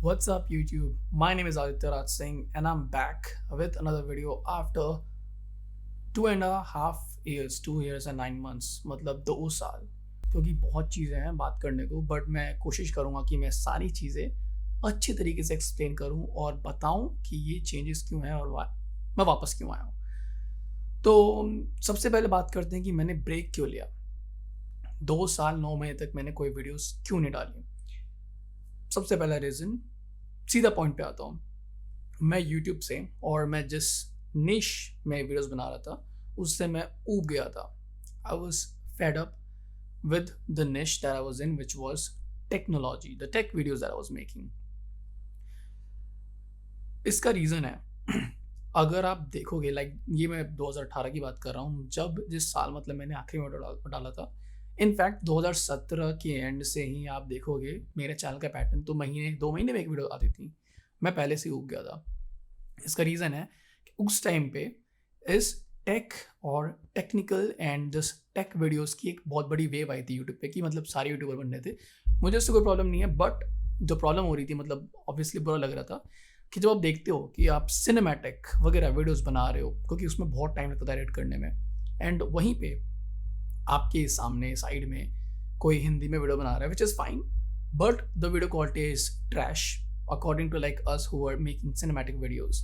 What's up, YouTube? My name is Aditya Raj Singh, and I'm back with another video after 2.5 years, 2 years and 9 months, मतलब 2 साल. क्योंकि बहुत चीज़ें हैं बात करने को, बट मैं कोशिश करूँगा कि मैं सारी चीज़ें अच्छे तरीके से एक्सप्लेन करूँ और बताऊँ कि ये चेंजेस क्यों हैं और मैं वापस क्यों आया हूँ. तो सबसे पहले बात करते हैं कि मैंने ब्रेक क्यों लिया. 2 साल 9 महीने तक मैंने कोई वीडियोस क्यों नहीं डाली. सबसे पहला रीज़न, सीधा पॉइंट पे आता हूँ. मैं यूट्यूब से और मैं जिस निश में वीडियोस बना रहा था उससे मैं ऊब गया था. I was fed up with the niche that I was in, which was technology, the tech videos that I was making. इसका रीज़न है अगर आप देखोगे, लाइक ये मैं 2018 की बात कर रहा हूँ, जब जिस साल मतलब मैंने आखिरी वीडियो डाला था. इनफैक्ट 2017 के एंड से ही आप देखोगे मेरे चैनल का पैटर्न, तो 2 महीने में एक वीडियो आती थी. मैं पहले से उग गया था. इसका रीज़न है कि उस टाइम पे इस टेक और technical and this take videos की एक बहुत बड़ी वेव आई थी यूट्यूब पे, कि मतलब सारे यूट्यूबर बनने थे. मुझे उससे कोई प्रॉब्लम नहीं है, बट जो प्रॉब्लम हो रही थी, मतलब ऑब्वियसली बुरा लग रहा था कि जब आप देखते हो कि आप सिनेमैटिक वगैरह वीडियोस बना रहे हो, क्योंकि उसमें बहुत टाइम लगता था एडिट करने में, एंड वहीं पे आपके सामने साइड में कोई हिंदी में वीडियो बना रहा है, which is fine, but the video quality is trash according to like us who are making cinematic videos.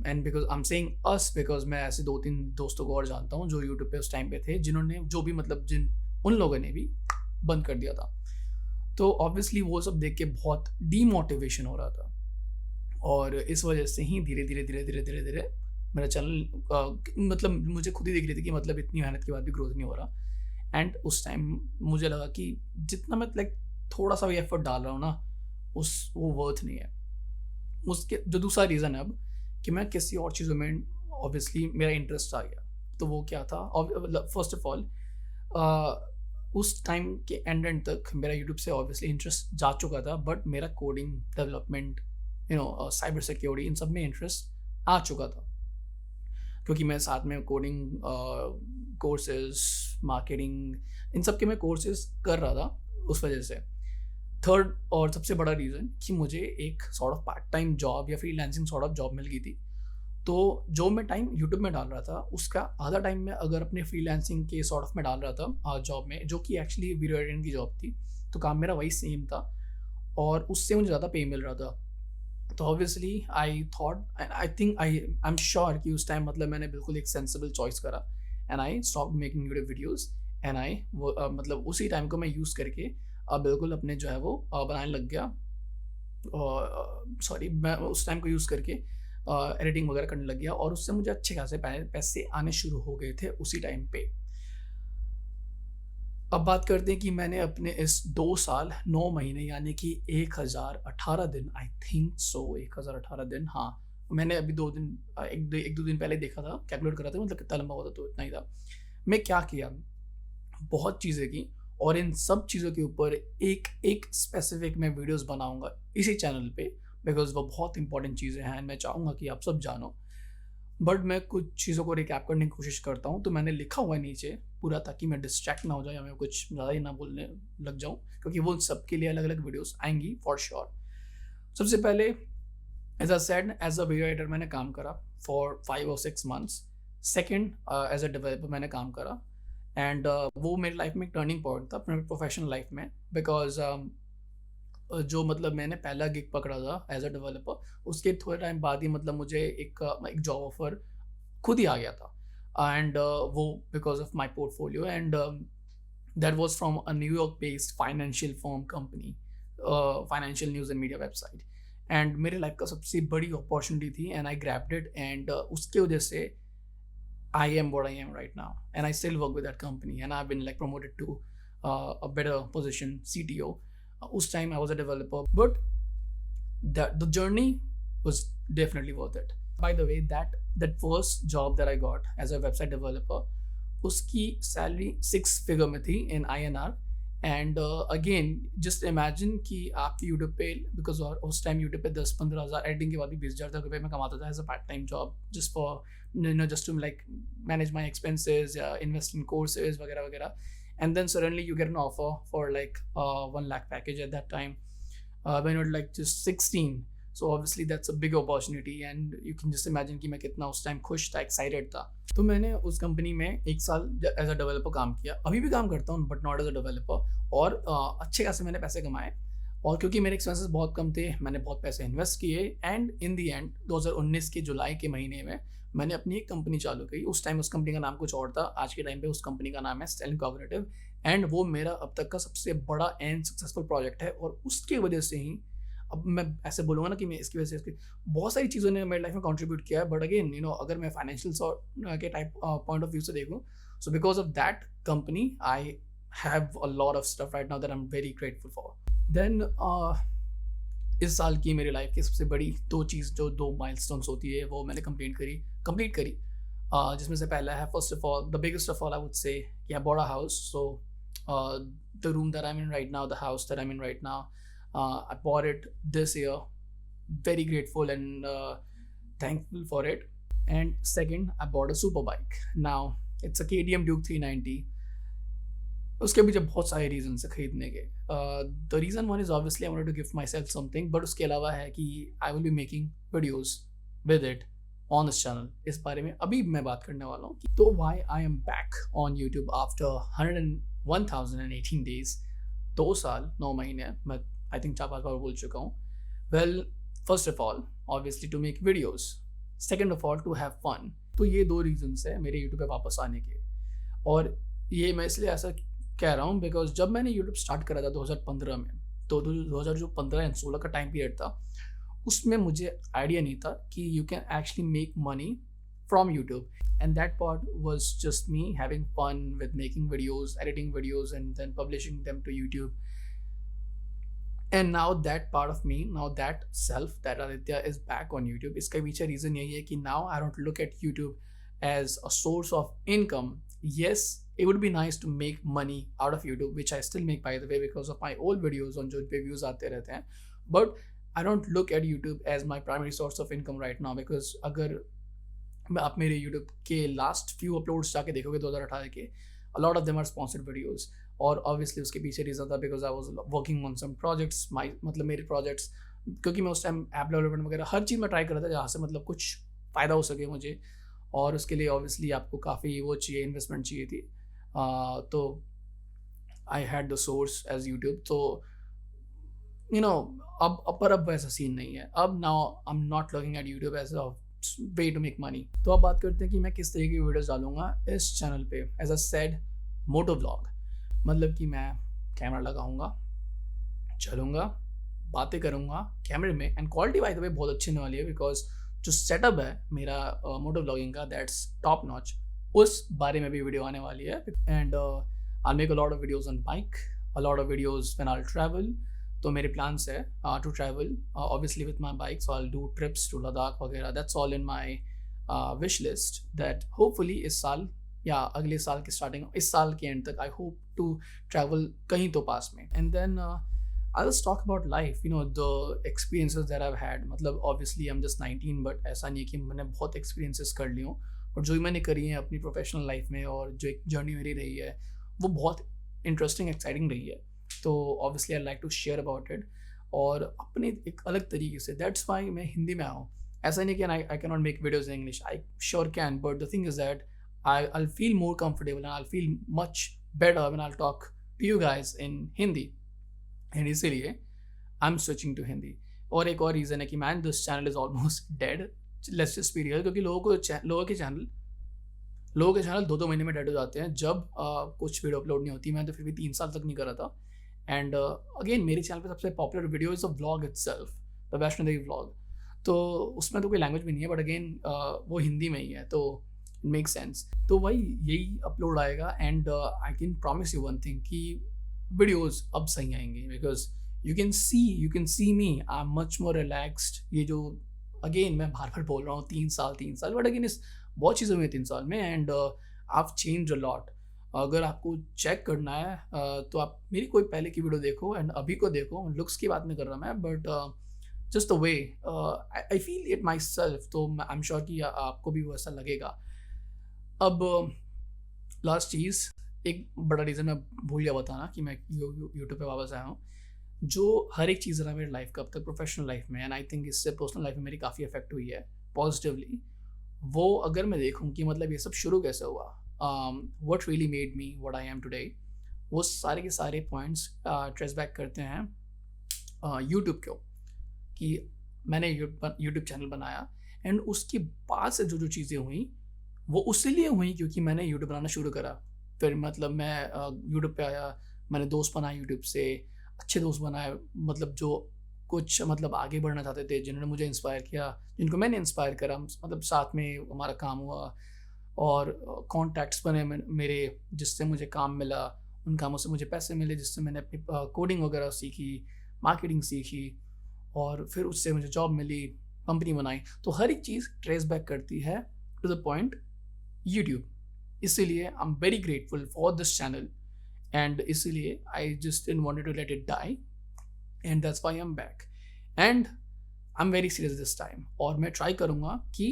And because I am saying as because मैं ऐसे 2-3 दोस्तों को और जानता हूँ जो यूट्यूब पे उस टाइम पे थे, जिन्होंने जो भी मतलब उन लोगों ने भी बंद कर दिया था. तो ऑब्वियसली वो सब देख के बहुत डीमोटिवेशन हो रहा था, और इस वजह से ही धीरे धीरे धीरे धीरे धीरे धीरे मेरा चैनल मतलब मुझे खुद ही दिख रही थी कि मतलब इतनी मेहनत के बाद भी ग्रोथ नहीं हो रहा. एंड उस टाइम मुझे लगा कि जितना मैं लाइक थोड़ा सा भी एफर्ट डाल रहा हूँ ना, वो वर्थ नहीं है. उसके जो दूसरा रीज़न है अब, कि मैं किसी और चीज़ों में ऑब्वियसली मेरा इंटरेस्ट आ गया. तो वो क्या था, फर्स्ट ऑफ ऑल उस टाइम के एंड तक मेरा यूट्यूब से ऑब्वियसली इंटरेस्ट जा चुका था, बट मेरा कोडिंग डेवलपमेंट, साइबर सिक्योरिटी, इन सब में इंटरेस्ट आ चुका था, क्योंकि मैं साथ में कोडिंग कोर्सेज, मार्केटिंग, इन सब के मैं कोर्सेज कर रहा था उस वजह से. थर्ड और सबसे बड़ा रीज़न कि मुझे एक sort of part time job या फ्रीलांसिंग सॉर्ट ऑफ जॉब मिल गई थी. तो जो मैं टाइम यूट्यूब में डाल रहा था उसका आधा टाइम मैं अगर अपने फ्रीलांसिंग के सॉर्ट ऑफ में डाल रहा था जॉब में, जो कि एक्चुअली वीडियो एडिटिंग की जॉब थी, तो काम मेरा वही सेम था और उससे मुझे ज़्यादा पे मिल रहा था. तो obviously I thought and I am sure कि उस टाइम मतलब मैंने बिल्कुल एक सेंसिबल चॉइस करा, and I stop making YouTube videos. And I वो मतलब उसी टाइम को मैं यूज़ करके बिल्कुल अपने जो है वो बनाने लग गया. सॉरी, मैं उस टाइम को यूज़ करके एडिटिंग वगैरह करने लग गया, और उससे मुझे अच्छे खासे पैसे आने शुरू हो गए थे उसी टाइम पे. अब बात करते हैं कि मैंने अपने इस 2 साल 9 महीने यानी कि 1018 दिन, आई थिंक सो 1018 दिन, हाँ, मैंने अभी 2 दिन एक दो दिन पहले देखा था, कैलकुलेट करा था, मतलब कितना लंबा हुआ था, तो इतना ही था. मैं क्या किया, बहुत चीज़ें की, और इन सब चीज़ों के ऊपर एक एक स्पेसिफिक मैं वीडियोस बनाऊंगा इसी चैनल पे, बिकॉज वो बहुत इंपॉर्टेंट चीज़ें हैं, मैं चाहूँगा कि आप सब जानो. बट मैं कुछ चीज़ों को रिकैप करने की कोशिश करता हूँ, तो मैंने लिखा हुआ है नीचे पूरा, ताकि मैं डिस्ट्रैक्ट ना हो जाए या मैं कुछ ज़्यादा ही ना बोलने लग जाऊँ, क्योंकि वो सबके लिए अलग अलग वीडियोस आएंगी फॉर श्योर. सबसे पहले, as I said, as a video editor मैंने काम करा फॉर 5 और 6 months. Second, as a developer मैंने काम करा, एंड वो मेरी लाइफ में एक टर्निंग पॉइंट था प्रोफेशनल लाइफ में, बिकॉज जो मतलब मैंने पहला गिग पकड़ा था एज अ डेवलपर, उसके थोड़े टाइम बाद ही मतलब मुझे एक जॉब ऑफर खुद ही आ गया था. एंड वो because of my portfolio, and that was from a New York based financial firm company, financial news and media website. And मेरे लाइफ का सबसे बड़ी अपॉर्चुनिटी थी, and I grabbed it, and उसके वजह से I am what I am right now, and I still work with that company, and I've been like promoted to a better position, CTO. Us time I was a developer, but the journey was definitely worth it. By the way, that first job that I got as a website developer, उसकी salary 6 figure में थी in INR. And again just imagine कि आपकी YouTube पे, because उस time YouTube पे 10-15 हज़ार, editing के बाद भी 20,000 तक रुपये में कमाता था as a part time job, just for just to like manage my expenses या इन्वेस्ट इन कोर्सेज वगैरह वगैरह. And then suddenly you get an offer for like 1 lakh package at that time. when you're like just 16. So obviously that's a big opportunity and you can just imagine कि मैं कितना उस time खुश था, excited था. तो मैंने उस कंपनी में 1 साल एज अ डेवलपर काम किया. अभी भी काम करता हूँ but not as a developer. और अच्छे खासे मैंने पैसे कमाए. और क्योंकि मेरे एक्सपेंसेस बहुत कम थे, मैंने बहुत पैसे इन्वेस्ट किए एंड इन दी एंड 2019 के जुलाई के महीने में मैंने अपनी एक कंपनी चालू की. उस टाइम उस कंपनी का नाम कुछ और था, आज के टाइम पे उस कंपनी का नाम है स्टेलिन कॉग्निटिव. एंड वो मेरा अब तक का सबसे बड़ा एंड सक्सेसफुल प्रोजेक्ट है. और उसकी वजह से ही अब मैं ऐसे बोलूँगा ना कि मैं इसकी वजह से इसकी बहुत सारी चीज़ों ने मेरी लाइफ में कंट्रीब्यूट किया है. बट अगेन अगर मैं फाइनेंशियल के टाइप पॉइंट ऑफ व्यू से देखूँ, so because of that company I have a lot of stuff right now that I am very grateful for. Then इस साल की मेरी लाइफ की सबसे बड़ी दो माइलस्टोन्स होती है वो मैंने कंप्लीट करी. जिसमें से पहला है, first of all the biggest of all I would say, I bought a house. So the room that I M in right now, the house that I M in right now, I bought it this year. Very grateful and thankful for it. And second, I bought a super bike. Now it's a KTM Duke 390. उसके पीछे बहुत सारे reason है खरीदने के. The reason one is obviously I wanted to give myself something. But उसके अलावा है कि I will be making videos with it on this channel. इस बारे में अभी मैं बात करने वाला हूँ. तो why I am back on YouTube after 1018 days. 2 साल 9 महीने मैं आई थिंक 4-5 बार बोल चुका हूँ. Well, first of all obviously to make videos, second of all to have fun. तो ये 2 रीजन्स है मेरे यूट्यूब पे वापस आने के. और ये मैं इसलिए ऐसा कह रहा हूँ बिकॉज जब मैंने यूट्यूब स्टार्ट करा था 2015 में, तो 2015 एंड 16 का टाइम पीरियड था, उसमें मुझे आइडिया नहीं था कि you can actually make money from YouTube. And that part was just me having fun with making videos, editing videos and then publishing them to YouTube. And now that part of me, now that self, that Aditya is back on YouTube. इसका पीछे reason यही है कि now I don't look at YouTube as a source of income. Yes, it would be nice to make money out of YouTube, which I still make by the way because of my old videos on जो पे views आते रहते हैं. But I don't look at YouTube as my primary source of income right now because अगर आप मेरे YouTube के last few uploads जाके देखोगे 2018 के, a lot of them are sponsored videos. और ऑब्वियसली उसके पीछे रीज़न था because I was working on some projects. मतलब मेरे प्रोजेक्ट्स, क्योंकि मैं उस टाइम ऐप डेवलपमेंट वगैरह हर चीज़ में ट्राई कर रहा था जहाँ से मतलब कुछ फ़ायदा हो सके मुझे. और उसके लिए ऑब्वियसली आपको काफ़ी वो चाहिए, इन्वेस्टमेंट चाहिए थी. तो I had the source as YouTube. तो अब वैसा सीन नहीं है. अब now I am not looking at YouTube as a way to make money. तो अब बात करते हैं कि मैं किस तरह की वीडियोस डालूंगा इस चैनल पे. As I said, moto vlog, मतलब कि मैं कैमरा लगाऊंगा, चलूँगा, बातें करूँगा कैमरे में. And quality by the way बहुत अच्छी होने वाली है बिकॉज जो सेटअप है मेरा मोटो व्लॉगिंग का, दैट्स टॉप नॉच. उस बारे में भी वीडियो आने वाली है. And I make a lot of videos on bike, a lot of videos when I travel. तो मेरे प्लान्स है to travel obviously with my bike. So I do trips to Ladakh वगैरह. That's all in my wish list that hopefully इस साल या अगले साल की स्टार्टिंग, इस साल के एंड तक आई होप टू ट्रैवल कहीं तो पास में. And then I will talk about life, the experiences that I have had. मतलब obviously I am just 19 but ऐसा नहीं है कि मैंने बहुत एक्सपीरियंसेस कर ली हूँ. बट जो मैंने करी है अपनी प्रोफेशनल लाइफ में और जो एक जर्नी मेरी रही है वो बहुत इंटरेस्टिंग, एक्साइटिंग रही है. तो obviously I like to share about it और अपने एक अलग तरीके से. दैट्स वाई मैं हिंदी में आऊँ. ऐसा नहीं कि I can not make videos in English, I sure can. But the thing is that I'll feel more comfortable and I'll feel much better when I'll talk to you guys in Hindi. And इसीलिए I'm switching to Hindi. और एक और reason है कि man, this channel is almost dead. Let's just be real, क्योंकि लोगों के channel 2-2 महीने में डेड हो जाते हैं जब कुछ वीडियो अपलोड नहीं होती. मैं तो फिर भी 3 साल तक नहीं करा था. एंड अगेन मेरे चैनल पे सबसे popular video is a vlog itself, the Vaishno Devi vlog. तो उसमें तो कोई लैंग्वेज भी नहीं है बट अगेन वो हिंदी में ही है, तो मेक सेंस. तो वही यही अपलोड आएगा. And I can promise you one thing कि वीडियोस अब सही आएंगे because you can see me, I am much more relaxed. ये जो अगेन मैं बार बार बोल रहा हूँ 3 साल बट अगेन इस बहुत चीज़ें हुई 3 साल में. And I change a lot. अगर आपको चेक करना है तो आप मेरी कोई पहले की वीडियो देखो एंड अभी को देखो. लुक्स की बात नहीं कर रहा मैं, but just the way I feel it my self. तो आई एम श्योर कि आपको भी वो ऐसा लगेगा. अब लास्ट चीज़, एक बड़ा रीज़न मैं भूल गया बताना कि मैं यूट्यूब पे वापस आया हूँ. जो हर एक चीज़ रहा मेरी लाइफ का अब तक प्रोफेशनल लाइफ में, एंड आई थिंक इससे पर्सनल लाइफ में मेरी काफ़ी इफेक्ट हुई है पॉजिटिवली। वो अगर मैं देखूँ कि मतलब ये सब शुरू कैसे हुआ, what really made me what I am today, वो सारे के सारे पॉइंट्स ट्रेस बैक करते हैं यूट्यूब को, कि मैंने यूट्यूब चैनल बनाया, एंड उसके बाद से जो जो चीज़ें हुई वो उसलिए हुई क्योंकि मैंने यूट्यूब बनाना शुरू करा। फिर मतलब मैं यूट्यूब पे आया, मैंने दोस्त बनाए यूट्यूब से, अच्छे दोस्त बनाए, मतलब जो कुछ मतलब आगे बढ़ना चाहते थे, जिन्होंने मुझे इंस्पायर किया, जिनको मैंने इंस्पायर करा, मतलब साथ में हमारा काम हुआ, और कॉन्टैक्ट्स बने मेरे, जिससे मुझे काम मिला, उन कामों से मुझे पैसे मिले, जिससे मैंने अपनी कोडिंग वगैरह सीखी, मार्केटिंग सीखी, और फिर उससे मुझे जॉब मिली, कंपनी बनाई। तो हर एक चीज़ ट्रेस बैक करती है टू द पॉइंट यूट्यूब। इसीलिए I am very grateful for this channel, and इसीलिए I just didn't wanted to let it die, and that's why I am back, and I am very serious this time. और मैं try करूँगा कि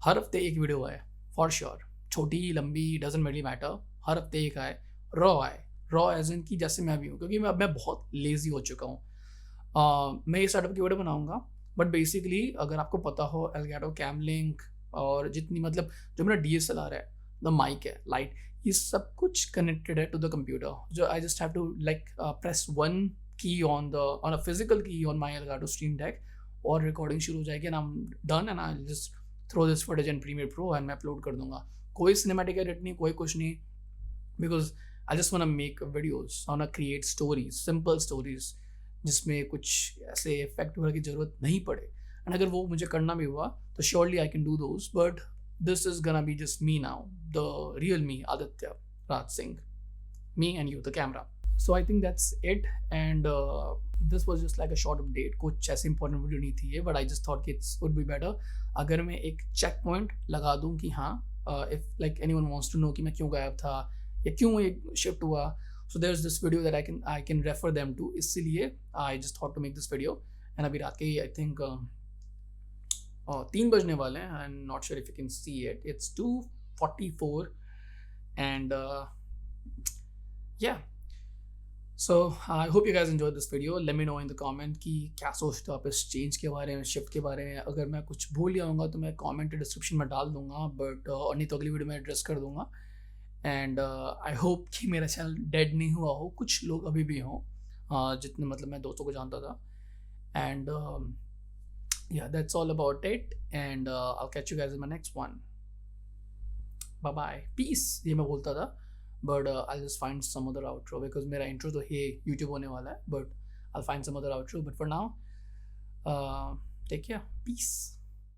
हर हफ्ते एक video आए, for sure, छोटी लंबी डजेंट रियली मैटर, हर हफ्ते एक आए, रॉ आए, रॉ एज इन की जैसे मैं भी हूँ, क्योंकि मैं बहुत लेजी हो चुका हूँ। मैं ये स्टार्टअप की वीडियो बनाऊंगा, बट बेसिकली अगर आपको पता हो एलगैडो, कैमलिंक, और जितनी मतलब जो मेरा DSLR है, द माइक है, लाइट, ये सब कुछ कनेक्टेड है टू द कंप्यूटर। जो I just have to like press one key on a physical key on my Elgato stream deck, और रिकॉर्डिंग शुरू हो जाएगी, and I am done, and I just throw this footage in Premiere Pro, and मैं upload कर दूंगा। कोई cinematic edit नहीं, कोई कुछ नहीं, because I just want to make videos, want to create stories, simple stories, जिसमें कुछ ऐसे इफेक्ट वगैरह की ज़रूरत नहीं पड़े। एंड अगर वो मुझे करना भी हुआ तो surely I can do those, but this is gonna be just me now, the real me, Aditya Raj Singh, me and you, the camera. So I think that's it, and this was just like a short update. कुछ ऐसे important video नहीं थी ये, but I just thought कि it would be better अगर मैं एक check point लगा दूं कि हाँ, if like anyone wants to know कि मैं क्यों गायब था या क्यों ये शिफ्ट हुआ, so there's this video that I can refer them to, इसलिए I just thought to make this video। and अभी रात के I think 3 बजने वाले हैं, I'm not sure if you can see it, it's 2:44, and yeah, so I hope you guys enjoyed this video. Let me know in the comment कि क्या सोचते हो आप इस चेंज के बारे में, शिफ्ट के बारे में। अगर मैं कुछ भूल गया होगा तो मैं कमेंट डिस्क्रिप्शन में डाल दूंगा, बट और नहीं तो अगली वीडियो में एड्रेस कर दूंगा। एंड आई होप कि मेरा चैनल डेड नहीं हुआ हो, कुछ लोग अभी भी हों, जितने मतलब मैं दोस्तों को जानता था। And yeah, that's all about it, and I'll catch you guys in my next one. Bye bye, peace, ये मैं बोलता था, but I'll just find some other outro, because मेरा intro तो ये YouTube होने वाला है, but I'll find some other outro, but for now take care, peace.